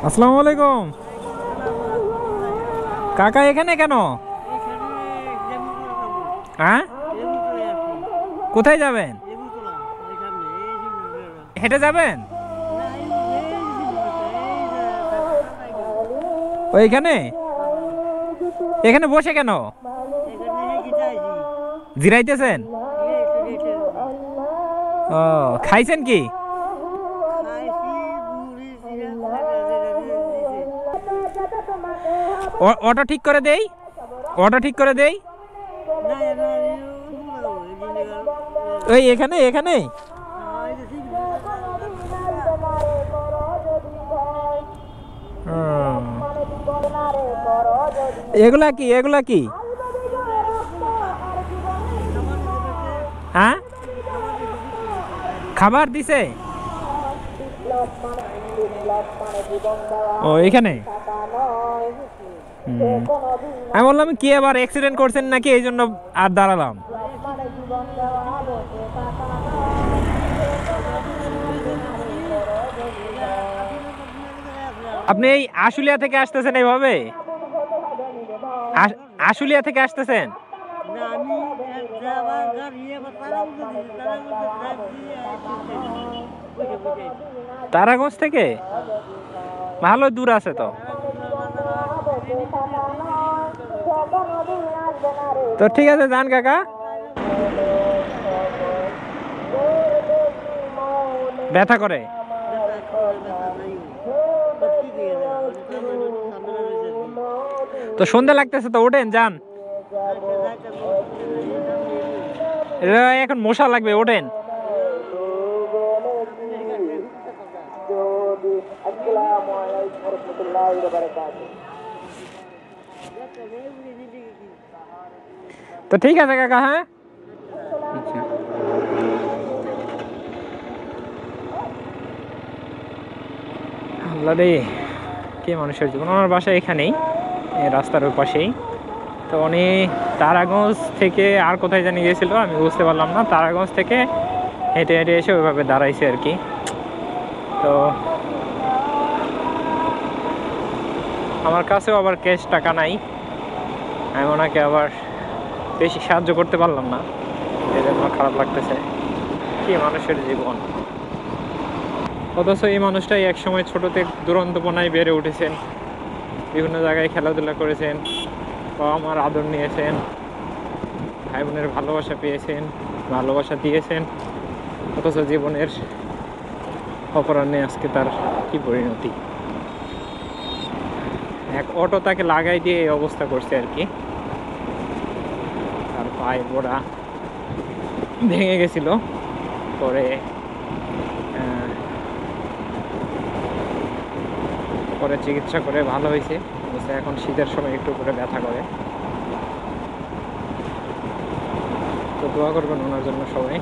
আসসালামু আলাইকুম কাকা, এখানে কেন? হ্যাঁ, কোথায় যাবেন? হেঁটে যাবেন? ওইখানে? এখানে বসে কেন? জিরাইতেছেন? ও, খাইছেন কি? অটো ঠিক করে দেই, অটো ঠিক করে দেই। ওই এখানে এখানে এগুলা কি, এগুলা কি? হ্যাঁ, খাবার দিছে? ও, এখানে। আমি বললাম কি আবার অ্যাক্সিডেন্ট করছেন নাকি, এই জন্য আর দাঁড়ালাম। আপনি এই আশুলিয়া থেকে আসতেছেন এইভাবে? আশুলিয়া থেকে আসতেছেন? তারাগঞ্জ থেকে? ভালো দূর আছে তো। তো ঠিক আছে, যান কাকা। ব্যথা করে? তো সন্ধ্যা লাগতেছে তো, ওঠেন, যান। এখন মশা লাগবে, ওঠেন। তো ঠিক আছে কাকা, হ্যাঁ। আল্লাহ রে, কে মানুষের জীবন। আমার বাসা এখানেই, রাস্তার ওই পাশেই। তো উনি তারাগঞ্জ থেকে আর কোথায় জানি গিয়েছিল, আমি বুঝতে পারলাম না। তারাগঞ্জ থেকে হেঁটে হেঁটে এসে ওইভাবে দাঁড়াইছে আর কি। তো আমার কাছেও আবার ক্যাশ টাকা নাই, আমি ওনাকে আবার বেশি সাহায্য করতে পারলাম না, এই জন্য খারাপ লাগতেছে। কি মানুষের জীবন। অথচ এই মানুষটাই একসময় ছোটোতে দুরন্তপনায় বেড়ে উঠেছেন, বিভিন্ন জায়গায় খেলাধুলা করেছেন, বাবা মার আদর নিয়েছেন, ভাই বোনের ভালোবাসা পেয়েছেন, ভালোবাসা দিয়েছেন। অথচ জীবনের অপরাহ্নে আজকে তার কি পরিণতি। এক অটো তাকে লাগাই দিয়ে এই অবস্থা করছে আর কি। তার পায়ে গোড়া ভেঙে গেছিল, পরে পরে চিকিৎসা করে ভালো হয়েছে। এখন শীতের সময় একটু করে ব্যথা করে। তো দোয়া করবেন ওনার জন্য সবাই।